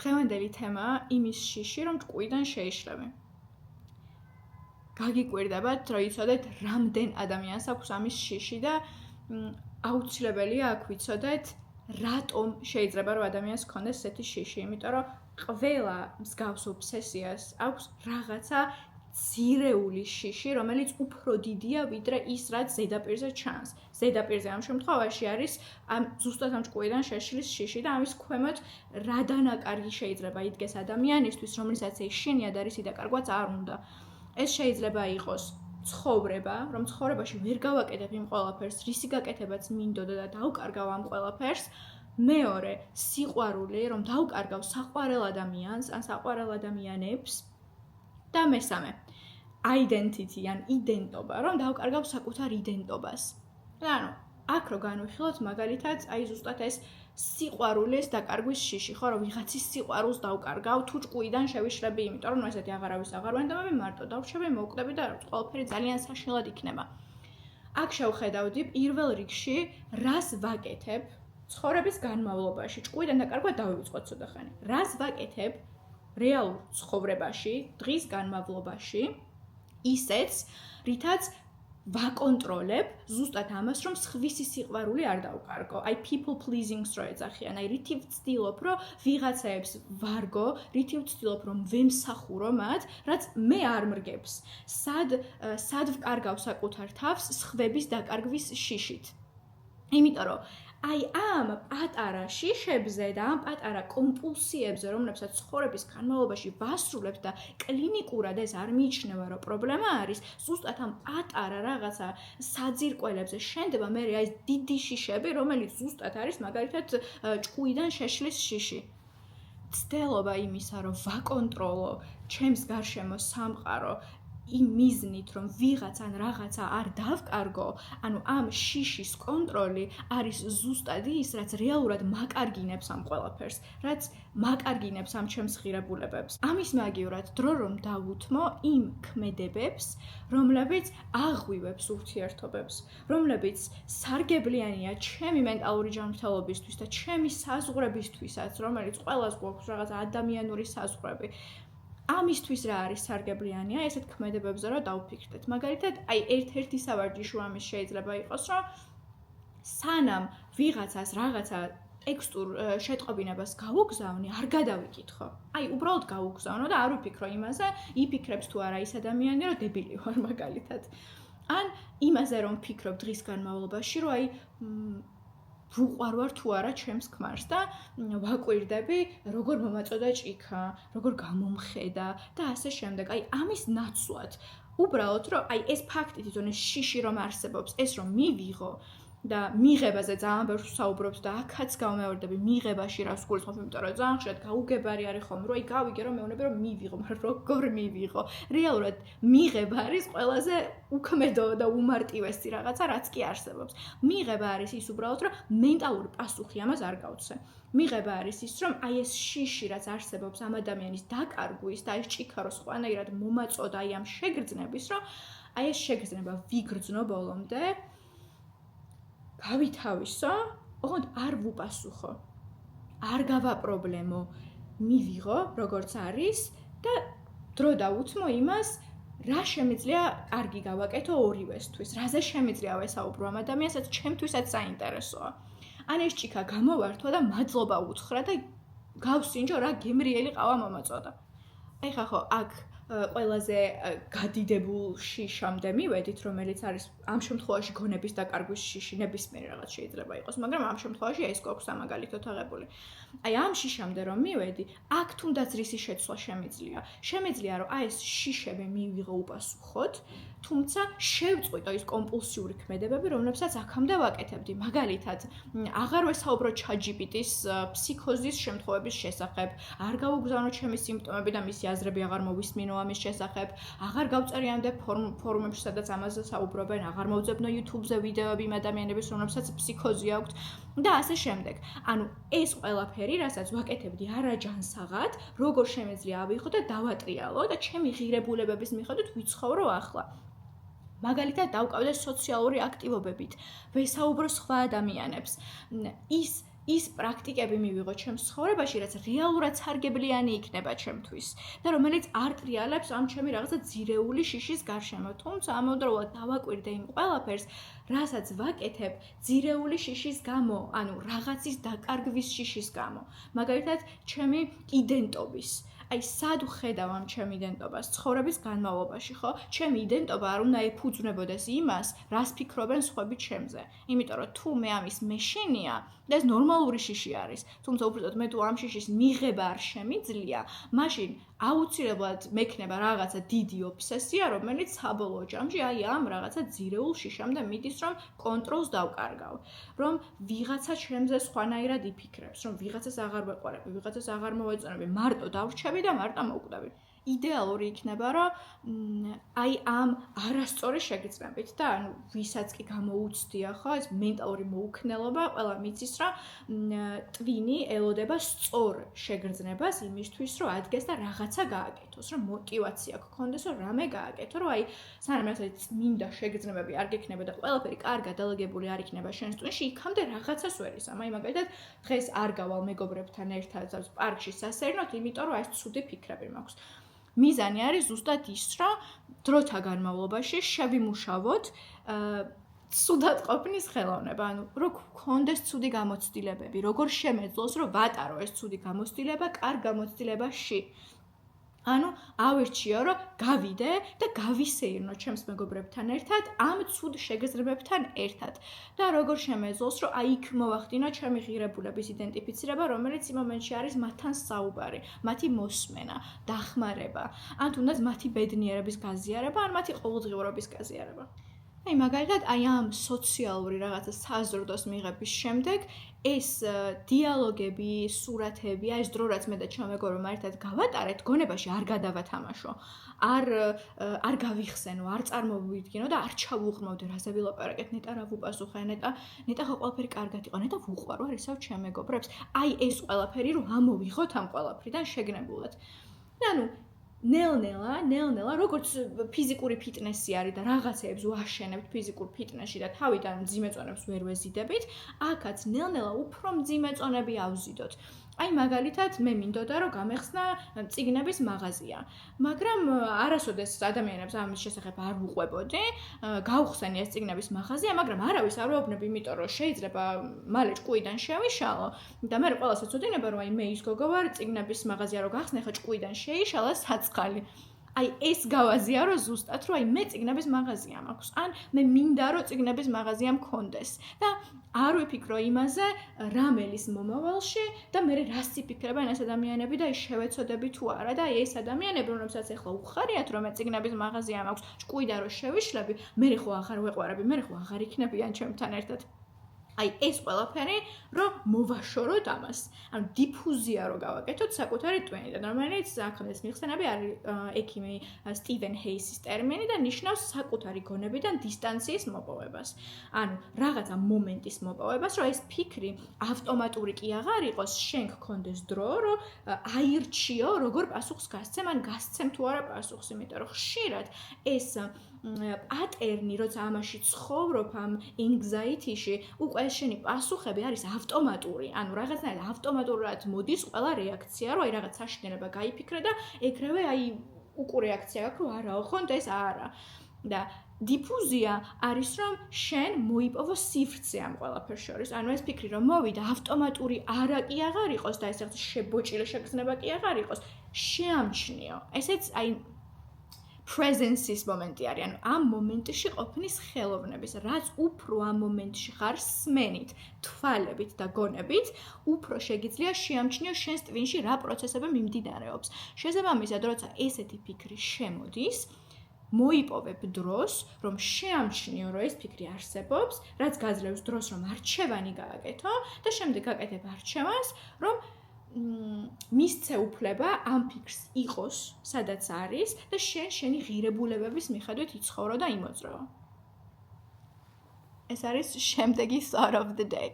დღევანდელი თემაა იმის შიში, რომ ჭკუიდან შეიშლები. გაგიკვირდებათ, რომ იცოდეთ, რამდენ ადამიანს აქვს ამის შიში და აუცილებელია აქ ვიცოდეთ, რატომ შეიძლება რომ ადამიანს ჰქონდეს ესეთი შიში, იმიტომ რომ ყველა მსგავს ობსესიას აქვს რაღაცა ძირეული შიში, რომელიც უფრო დიდია ვიდრე ის, რაც ზედაპირზე ჩანს. ზედაპირზე ამ შემთხვევაში არის ზუსტად ამ ჭკუიდან შეშლის შიში და ამის ქვემოთ რა დანაკარგი შეიძლება იდგეს ადამიანისთვის, რომელსაც ეს შინიად არის იდაკარგვაც არ უნდა. ეს შეიძლება იყოს ცხოვრება, რომ ცხოვრებაში ვერ გავაკეთებ იმ ყველაფერს, რისი გაკეთებაც მინდოდა და დავკარგავ ამ ყველაფერს. მეორე, სიყვარული, რომ დავკარგავ საყვარელ ადამიანს ან საყვარელ ადამიანებს. და მესამე, identity ან იდენტობა, რომ დავკარგავ საკუთარ იდენტობას. ანუ, აქ რო განვიხილოთ, მაგალითად, ზუსტად ეს სიყვარულის დაკარგვის შიში, ხო, რომ ვიღაცის სიყვარულს დავკარგავ, თუ ჭკუიდან შევიშლები, იმიტომ რომ ესეთი აღარავის აღარ ვენდობები, მარტო დავრჩები, მოვკვდები და ყველაფერი ძალიან საშინელად იქნება. აქ შევხედავდი პირველ რიგში, რას ვაკეთებ ცხოვრების განმავლობაში, ჭკუიდან დაკარგვა დავივიწყოთ ცოტახანი. რას ვაკეთებ რეალურ ცხოვრებაში, დღის განმავლობაში, ისეც, რითაც ვაკონტროლებ ზუსტად ამას, რომ სხვისი სიყვარული არ დავკარგო. people pleasing-ს რო ეძახიან, რითი ვცდილობ, რომ ვიღაცაებს ვარგო, რითი ვცდილობ, რომ ვემსახურო მათ, რაც მე არ მრგებს. სად ვკარგავ საკუთარ თავს სხვების დაკარგვის შიშით. იმიტომ რომ ამ პატარა შიშებზე და ამ პატარა კომპულსიებზე, რომლებსაც ცხოვრების განმავლობაში ვასრულებ და კლინიკურად ეს არ მიიჩნევა, რომ პრობლემა არის, ზუსტად ამ პატარა რაღაცა საძირკველებზე შენდება მე ეს დიდი შიშები, რომელიც ზუსტად არის მაგალითად ჭკუიდან შეშლის შიში. ცდილობა იმისა, რომ ვაკონტროლო ჩემს გარშემო სამყარო იმ მიზნით, რომ ვიღაც ან რაღაცა არ დავკარგო, ანუ ამ შიშის კონტროლი არის ზუსტად ის, რაც რეალურად მაკარგინებს ამ ყველაფერს, რაც მაკარგინებს ამ ჩემს ღირებულებებს. ამის მაგივრად დრო რომ დავუთმო იმ ქმედებებს, რომლებიც აღვივებს ურთიერთობებს, რომლებიც სარგებლიანია ჩემი მენტალური ჯანმრთელობისთვის და ჩემი საზღვრებისთვისაც, რომელიც ყველას გვაქვს რაღაცა ადამიანური საზღვრები. ამისთვის რა არის სარგებლიანია, ესეთ ქმედებებზე რა დავფიქრდეთ. მაგალითად, ერთ-ერთი სავარჯიშო ამის შეიძლება იყოს, რომ სანამ ვიღაცას რაღაცა ტექსტურ შეტყობინებას გავუგზავნი, არ გადავიკითხო. უბრალოდ გავუგზავნო და არ ვიფიქრო იმაზე, იფიქრებს თუ არა ის ადამიანი, რომ დებილი ვარ მაგალითად. ან იმაზე რომ ვფიქრობ დღის განმავლობაში, რომ ვუყვარვარ თუ არა ჩემს ქმარს და ვაკვირდები, როგორ მომაწოდა ჭიქა, როგორ გამომხედა და ასე შემდეგ. ამის ნაცვლად, უბრალოდ რომ ეს ფაქტი თვითონ ეს შიში რომ არსებობს, ეს რომ მივიღო და მიღებაზე ძალიან ბევრს ვსაუბრობთ და აქაც გავმეორდები მიღებაში რას გულისხმობ, იმიტომ რომ ძალიან ხშირად გაუგებარი არის ხომ, რომ გავიგე რომ მეუბნები რომ მივიღო, მაგრამ როგორ მივიღო? რეალურად მიღება არის ყველაზე უქმედო და უმარტივესი რაღაცა, რაც კი არსებობს. მიღება არის ის უბრალოდ, რომ მენტალური პასუხი ამას არ გავცე. მიღება არის ის, რომ ეს შიში, რაც არსებობს ამ ადამიანის დაკარგვის და ეს ჭიქა რო სხვანაირად მომაწოდა ამ შეგრძნების, რომ ეს შეგრძნება ვიგრძნო ბოლომდე. გავითავისო, ოღონდ არ ვუპასუხო. არ გავაპრობლემო, მივიღო, როგორც არის და დრო დავუთმო იმას, რა შემიძლია კარგი გავაკეთო ორივესთვის, რაზე შემიძლია ვესაუბრო ამ ადამიანსაც, ჩემთვისაც საინტერესოა. ან ეს ჭიქა გამოვართვა და მადლობა უთხრა და გავსინჯო, რა გემრიელი ყავა მომაწოდა. ეხლა ხო, აქ ყველაზე გადიდებულ შიშამდე მივედით, რომელიც არის ამ შემთხვევაში გონების დაკარგვის შიში, ნებისმიერი რაღაც შეიძლება იყოს, მაგრამ ამ შემთხვევაში ეს გვაქვს სამაგალითოდ აღებული. ამ შიშამდე რომ მივედი, აქ თუნდაც რისი შეცვლა შემიძლია. შემიძლია რომ ეს შიშები მივიღო უპასუხოდ, თუმცა შევწყვიტო ის კომპულსიური ქმედებები, რომლებსაც აქამდე ვაკეთებდი. მაგალითად, აღარ ვესაუბრო ChatGPT-ს ფსიქოზის შემთხვევების შესახებ, არ გავუგზავნო ჩემი სიმპტომები და მისი აზრები აღარ მოვისმინო ამის შესახებ, აღარ გავწერიანდე ფორუმებში, სადაც ამაზე საუბრობენ, აღარ მოვძებნო YouTube-ზე ვიდეოები იმ ადამიანების, რომლებსაც ფსიქოზი აქვთ და ასე შემდეგ. ანუ ეს ყველაფერი, რასაც ვაკეთებდი არაჯანსაღად, როგორ შემიძლია ავიღო და დავატრიალო და ჩემი ღირებულებების მიხედვით ვიცხოვრო ახლა. მაგალითად, დავკავდე სოციალური აქტივობებით, ვესაუბრო სხვა ადამიანებს. ის ის პრაქტიკები მივიღო ჩემს ცხოვრებაში, რაც რეალურად სარგებლიანი იქნება ჩემთვის და რომელიც არ ტრიალებს ამ ჩემი რაღაცა ძირეული შიშის გარშემო. თუმცა ამავდროულად დავაკვირდე იმ ყველაფერს, რასაც ვაკეთებ ძირეული შიშის გამო, ანუ რაღაცის დაკარგვის შიშის გამო. მაგალითად, ჩემი იდენტობის აი სად ვხედავ ამ ჩემ იდენტობას ცხოვრების განმავლობაში, ხო? ჩემი იდენტობა არ უნდა ეფუძნებოდეს იმას, რას ფიქრობენ სხვები ჩემზე. იმიტომ რომ თუ მე ამის მეშინია, და ეს ნორმალური შიში არის. თუმცა უბრალოდ მე თუ ამ შიშის მიღება არ შემიძლია, მაშინ აუცილებლად მექნება რაღაცა დიდი ობსესია, რომელიც საბოლოო ჯამში აი ამ რაღაცა ძირეულ შიშამდე მიდის, რომ კონტროლს დავკარგავ. რომ ვიღაცა ჩემზე სხვანაირად იფიქრებს, რომ ვიღაცას აღარ ვეყვარები, ვიღაცას აღარ მოვეწონები, მარტო დავრჩები და მარტო მოვკვდები. იდეალური იქნება, რომ აი ამ არასწორი შეგრძნებით და ანუ ვისაც კი გამოუცდია, ხო, ეს მენტალური მოუქნელობა, ყველა მიცის, რომ ტვინი ელოდება სწორ შეგრძნებას იმისთვის, რომ ადგეს და რაღაცა გააკეთოს, რომ мотиваცია გქონდეს, რომ რამე გააკეთო, რომ აი სანამ ეს წმინდა შეგრძნებები არ გექნება და ყველაფერი კარგად დელეგებული არ იქნება შენს ტვინში, იქამდე რაღაცას ვერ ისამ. აი მაგალითად, დღეს არ გავალ მეგობრებთან ერთად პარკში სასერნოთ, იმიტომ რომ ეს ცუდი ფიქრები მაქვს. მიზანი არის ზუსტად ის, რომ დროთა განმავლობაში შევიმუშავოთ ცუდად ყოფნის ხელოვნება, ანუ რო გქონდეს ცუდი გამოცდილებები, როგორ შემეძლოს, რომ ვატარო ეს ცუდი გამოცდილება კარგ გამოცდილებაში. ანუ ავირჩიო, რომ გავიდე და გავისეირნო ჩემს მეგობრებთან ერთად ამ ცუდ შეგრძნებებთან ერთად. და როგორ შემეძლოს, რომ აი იქ მოვახდინო ჩემი ღირებულების იდენტიფიცირება, რომელიც იმ მომენტში არის მათთან საუბარი, მათი მოსმენა, დახმარება, ან თუნდაც მათი ბედნიერების გაზიარება, ან მათი ყოველდღიურობის გაზიარება. აი მაგალითად, აი ამ სოციალური რაღაცა საზრდოს მიღების შემდეგ ეს დიალოგები, სურათები, აი ეს დრო რაც მე და ჩემ მეგობრებმა ერთად გავატარეთ, გონებაში არ გადავათამაშო, არ გავიხსენო, არ წარმოვიდგინო და არ ჩავუღრმავდე რაზე ვილაპარაკეთ, ნეტა რა ვუპასუხე, ნეტა ხო ყველაფერი კარგად იყო, ნეტა ვუყვარო არ ისევ ჩემ მეგობრებს. აი ეს ყველაფერი რომ ამოვიღოთ ამ ყველაფრიდან შეგნებულად. და ანუ ნელ-ნელა, როგორც ფიზიკური ფიტნესი არის და რაღაცეებს ვაშენებთ ფიზიკურ ფიტნესში და თავიდან მძიმეწონებს ვერ ვეზიდებით, აქაც ნელ-ნელა უფრო მძიმეწონები ავზიდოთ. აი მაგალითად მე მინდოდა რომ გამეხსნა წიგნების მაღაზია, მაგრამ არასოდეს ადამიანებს ამის შესახებ არ ვუყვებოდი, გავხსენი ეს წიგნების მაღაზია, მაგრამ არავის არ ვეუბნები, იმიტომ რომ შეიძლება მალე ჭკუიდან შევიშალო და მე ყველას ეცოდინება რომ აი მე ის გოგო ვარ, წიგნების მაღაზია რო გახსნე, ხა ჭკუიდან შეიშალა საწყალი. აი ეს გავაზიარო ზუსტად, რომ აი მე წიგნების მაღაზია მაქვს, ან მე მინდა რომ წიგნების მაღაზია მქონდეს და არ ვიფიქრო იმაზე რამელის მომავალში და მე რას იფიქრებენ ეს ადამიანები და ის შევეცოდები თუ არა და აი ეს ადამიანები, რომლებსაც ახლა უხარიათ რომ მე წიგნების მაღაზია მაქვს, ჭკუიდან რომ შევიშლები, მე ხო აღარ ვეყვარები, მე ხო აღარ იქნებიან ჩემთან ერთად. აი ეს ყველაფერი რომ მოვაშოროთ ამას. ანუ დიფუზია რო გავაკეთოთ საკუთარი ტვინიდან, რომელიც აქამდე მიხსენები არის ექიმი სტივენ ჰეისის ტერმინი და ნიშნავს საკუთარი გონებიდან დისტანციის მოპოვებას. ანუ რაღაცა მომენტის მოპოვებას, რომ ეს ფიქრი ავტომატური კი აღარ იყოს, შენ გქონდეს დრო, რომ აირჩიო, როგორ პასუხს გასცემ, ან გასცემ თუ არა პასუხს, იმიტომ რომ ხშირად ეს პატერნი, როცა ამაში ცხოვრობ ამ anxiety-ში, უკვე შენი პასუხები არის ავტომატური. ანუ რაღაცნაირად ავტომატურად მოდის ყველა რეაქცია, რომ აი რაღაც საშინელება გაიფიქრე და ეგრევე აი უკუ რეაქცია გაქვს, რომ არაო, ხონდ ეს არა. და დიფუზია არის რომ შენ მოიპოვო სივრცე ამ ყველაფერს შორის. ანუ ეს ფიქრი რომ მოვიდა ავტომატური არა კი აღარ იყოს და ეს რაღაც შებოჭილი შეგრძნება კი აღარ იყოს, შეამჩნიო. ესეც აი presence-ის მომენტი არის, ანუ ამ მომენტში ყოფნის ხელოვნების, რაც უფრო ამ მომენტში ხარ სმენით, თვალებით და გონებით, უფრო შეგიძლია შეამჩნიო შენს ტვინში რა პროცესები მიმდინარეობს. შესაბამისად, როცა ესეთი ფიქრი შემოდის, მოიპოვებ დროს, რომ შეამჩნიო, რომ ეს ფიქრი არსებობს, რაც გაძლევს დროს, რომ არჩევანი გააკეთო და შემდეგ გაკეთებ არჩევანს, რომ მისცე უფლება ამ ფიქრს იყოს, სადაც არის და შენი ღირებულებების მიხედვით იცხოვრო და იმოძრავო. ეს არის შემდეგი thought of the day.